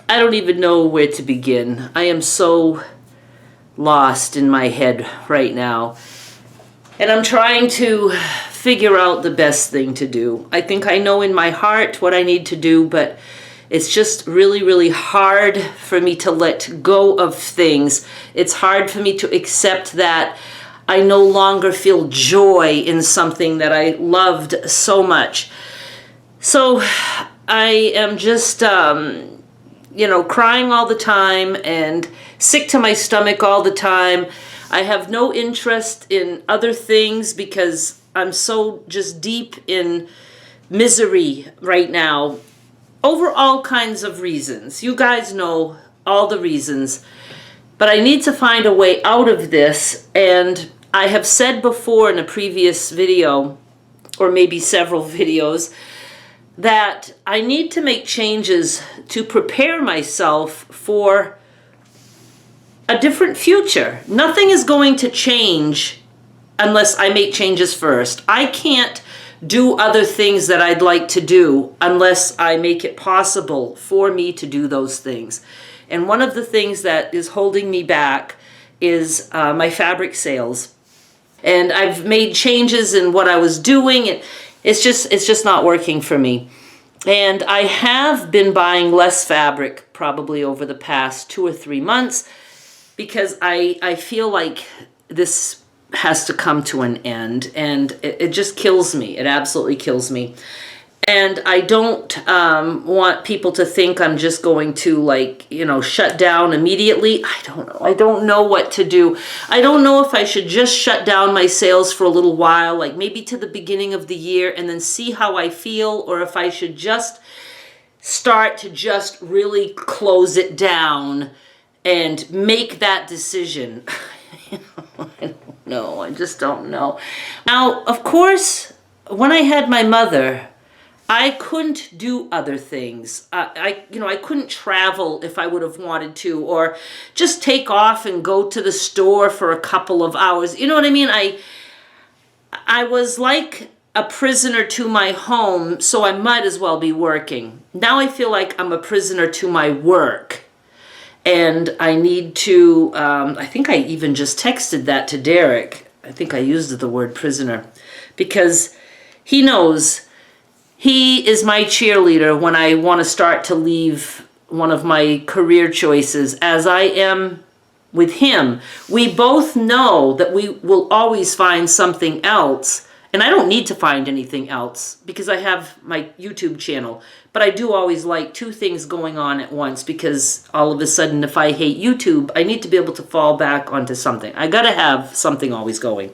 I don't even know where to begin. I am so lost in my head right now. And I'm trying to figure out the best thing to do. I think I know in my heart what I need to do, but it's just really, really hard for me to let go of things. It's hard for me to accept that I no longer feel joy in something that I loved so much. So I am just, crying all the time and sick to my stomach all the time. I have no interest in other things because I'm so just deep in misery right now over all kinds of reasons. You guys know all the reasons, but I need to find a way out of this. And I have said before in a previous video, or maybe several videos, that I need to make changes to prepare myself for a different future. Nothing is going to change unless I make changes first. I can't do other things that I'd like to do unless I make it possible for me to do those things. And one of the things that is holding me back is my fabric sales. And I've made changes in what I was doing. It's just not working for me. And I have been buying less fabric probably over the past 2 or 3 months because I feel like this has to come to an end, and it just kills me. It absolutely kills me. And I don't want people to think I'm just going to shut down immediately. I don't know. I don't know what to do. I don't know if I should just shut down my sales for a little while, like maybe to the beginning of the year, and then see how I feel, or if I should just start to just really close it down and make that decision. I don't know. I just don't know. Now, of course, when I had my mother, I couldn't do other things. I couldn't travel if I would have wanted to, or just take off and go to the store for a couple of hours. You know what I mean? I was like a prisoner to my home, so I might as well be working. Now I feel like I'm a prisoner to my work. And I need to, I think I even just texted that to Derek. I think I used the word prisoner because he knows he is my cheerleader when I want to start to leave one of my career choices, as I am with him. We both know that we will always find something else. And I don't need to find anything else because I have my YouTube channel. But I do always like 2 things going on at once, because all of a sudden, if I hate YouTube, I need to be able to fall back onto something. I gotta have something always going.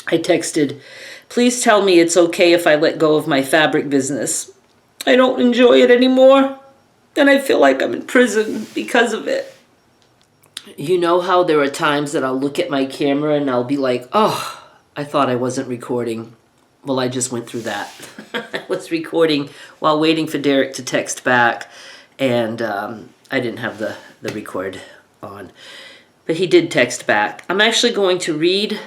I texted, please tell me it's okay if I let go of my fabric business. I don't enjoy it anymore, and I feel like I'm in prison because of it. You know how there are times that I'll look at my camera and I'll be like, oh, I thought I wasn't recording. Well, I just went through that. I was recording while waiting for Derek to text back, and I didn't have the record on. But he did text back. I'm actually going to read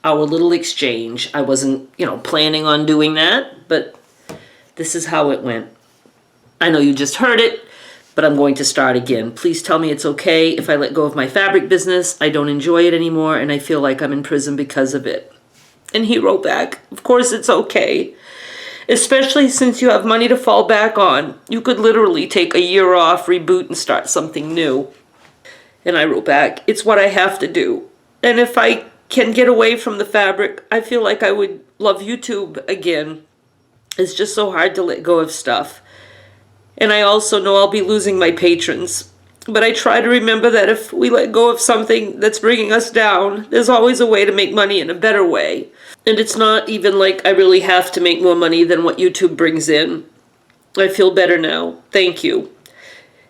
our little exchange. I wasn't, planning on doing that, but this is how it went. I know you just heard it, but I'm going to start again. Please tell me it's okay if I let go of my fabric business. I don't enjoy it anymore, and I feel like I'm in prison because of it. And he wrote back, of course it's okay, especially since you have money to fall back on. You could literally take a year off, reboot, and start something new. And I wrote back, it's what I have to do. And if I can get away from the fabric, I feel like I would love YouTube again. It's just so hard to let go of stuff. And I also know I'll be losing my patrons. But I try to remember that if we let go of something that's bringing us down, there's always a way to make money in a better way. And it's not even like I really have to make more money than what YouTube brings in. I feel better now. Thank you.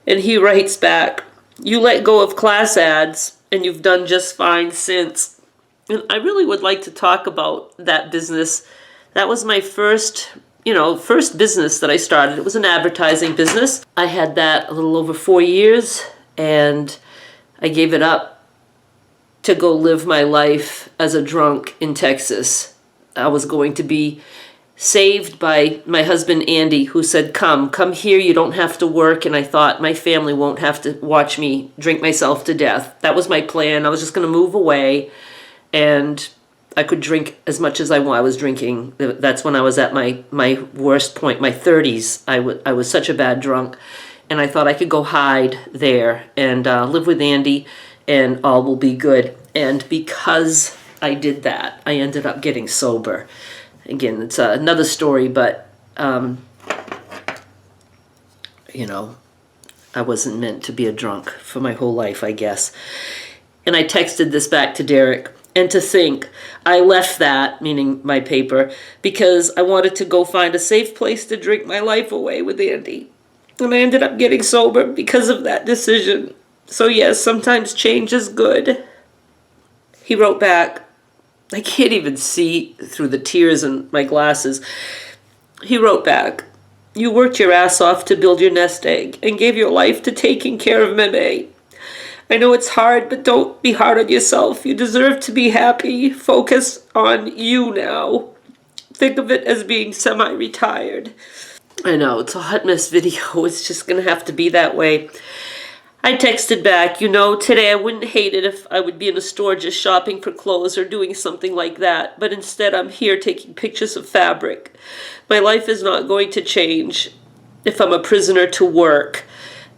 And he writes back, you let go of class ads, and you've done just fine since. And I really would like to talk about that business. That was my first business that I started. It was an advertising business. I had that a little over 4 years, and I gave it up to go live my life as a drunk in Texas. I was going to be saved by my husband Andy, who said, come here, you don't have to work. And I thought, my family won't have to watch me drink myself to death. That was my plan. I was just going to move away, and I could drink as much as I want. I was drinking. That's when I was at my worst point, my 30s. I was such a bad drunk. And I thought I could go hide there and live with Andy, and all will be good. And because I did that, I ended up getting sober. Again, it's another story, but, you know, I wasn't meant to be a drunk for my whole life, I guess. And I texted this back to Derek. And to think, I left that, meaning my paper, because I wanted to go find a safe place to drink my life away with Andy. And I ended up getting sober because of that decision. So yes, sometimes change is good. He wrote back, I can't even see through the tears in my glasses. He wrote back, you worked your ass off to build your nest egg and gave your life to taking care of Meme. I know it's hard, but don't be hard on yourself. You deserve to be happy. Focus on you now. Think of it as being semi-retired. I know, it's a hot mess video. It's just going to have to be that way. I texted back, you know, today I wouldn't hate it if I would be in a store just shopping for clothes or doing something like that. But instead, I'm here taking pictures of fabric. My life is not going to change if I'm a prisoner to work.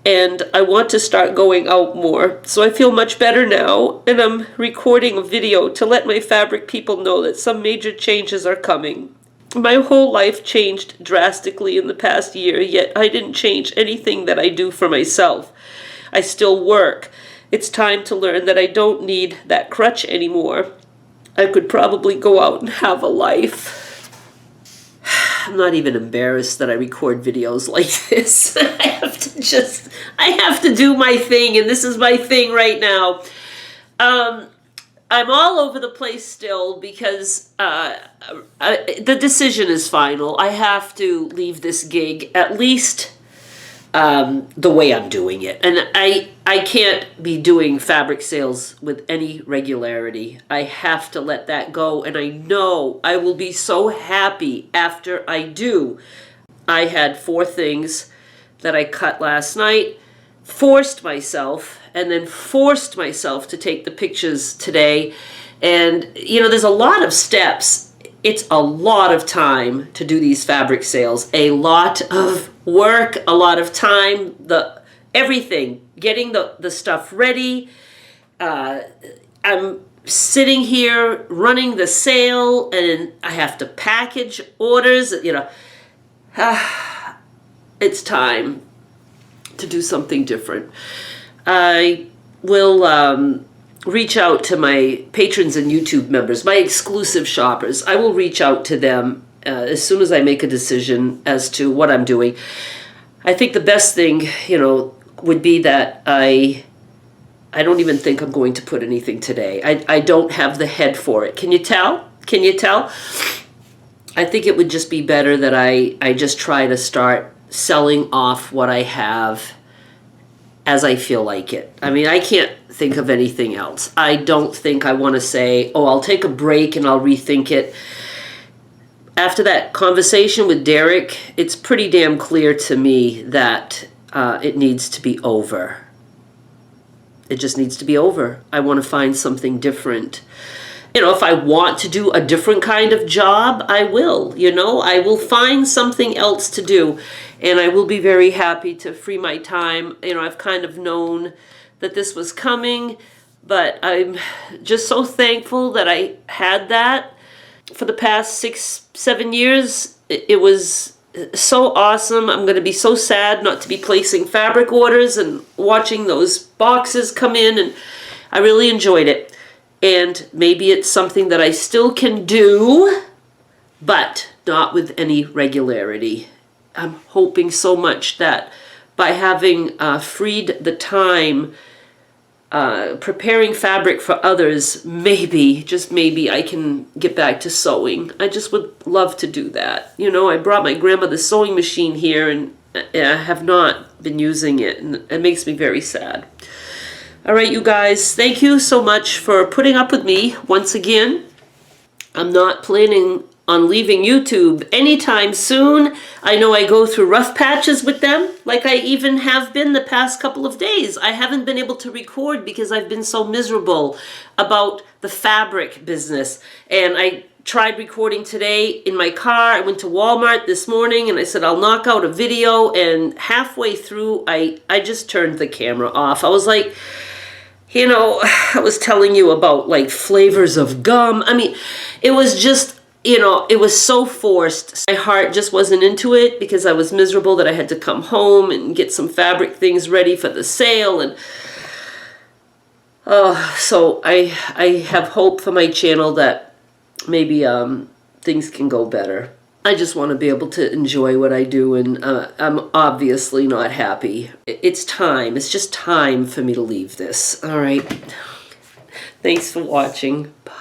And I want to start going out more. So I feel much better now. And I'm recording a video to let my fabric people know that some major changes are coming. My whole life changed drastically in the past year, yet I didn't change anything that I do for myself. I still work. It's time to learn that I don't need that crutch anymore. I could probably go out and have a life. I'm not even embarrassed that I record videos like this. I have to do my thing, and this is my thing right now. I'm all over the place still because the decision is final. I have to leave this gig, at least the way I'm doing it. And I can't be doing fabric sales with any regularity. I have to let that go, and I know I will be so happy after I do. I had 4 things that I cut last night, forced myself, and then forced myself to take the pictures today. And, you know, there's a lot of steps. It's a lot of time to do these fabric sales. A lot of work, a lot of time, everything, getting the stuff ready. I'm sitting here running the sale, and I have to package orders, you know. It's time to do something different. I will reach out to my patrons and YouTube members, my exclusive shoppers. I will reach out to them as soon as I make a decision as to what I'm doing. I think the best thing, you know, would be that I don't even think I'm going to put anything today. I don't have the head for it. Can you tell? Can you tell? I think it would just be better that I just try to start selling off what I have as I feel like it. I mean, I can't think of anything else. I don't think I want to say, oh, I'll take a break and I'll rethink it. After that conversation with Derek, it's pretty damn clear to me that it needs to be over. It just needs to be over. I want to find something different. You know, if I want to do a different kind of job, I will. You know, I will find something else to do. And I will be very happy to free my time. You know, I've kind of known that this was coming, but I'm just so thankful that I had that. For the past 6-7 years, it was so awesome. I'm going to be so sad not to be placing fabric orders and watching those boxes come in, and I really enjoyed it. And maybe it's something that I still can do, but not with any regularity. I'm hoping so much that by having freed the time preparing fabric for others, maybe, just maybe, I can get back to sewing. I just would love to do that. You know, I brought my grandmother's sewing machine here, and I have not been using it, and it makes me very sad. All right, you guys, thank you so much for putting up with me once again. I'm not planning on leaving YouTube anytime soon. I know I go through rough patches with them, like I even have been the past couple of days. I haven't been able to record because I've been so miserable about the fabric business. And I tried recording today in my car. I went to Walmart this morning and I said, I'll knock out a video. And halfway through, I just turned the camera off. I was like, you know, I was telling you about like flavors of gum. I mean, it was just, you know, it was so forced. My heart just wasn't into it because I was miserable that I had to come home and get some fabric things ready for the sale. And so I have hope for my channel that maybe things can go better. I just want to be able to enjoy what I do, and I'm obviously not happy. It's time. It's just time for me to leave this. All right. Thanks for watching. Bye.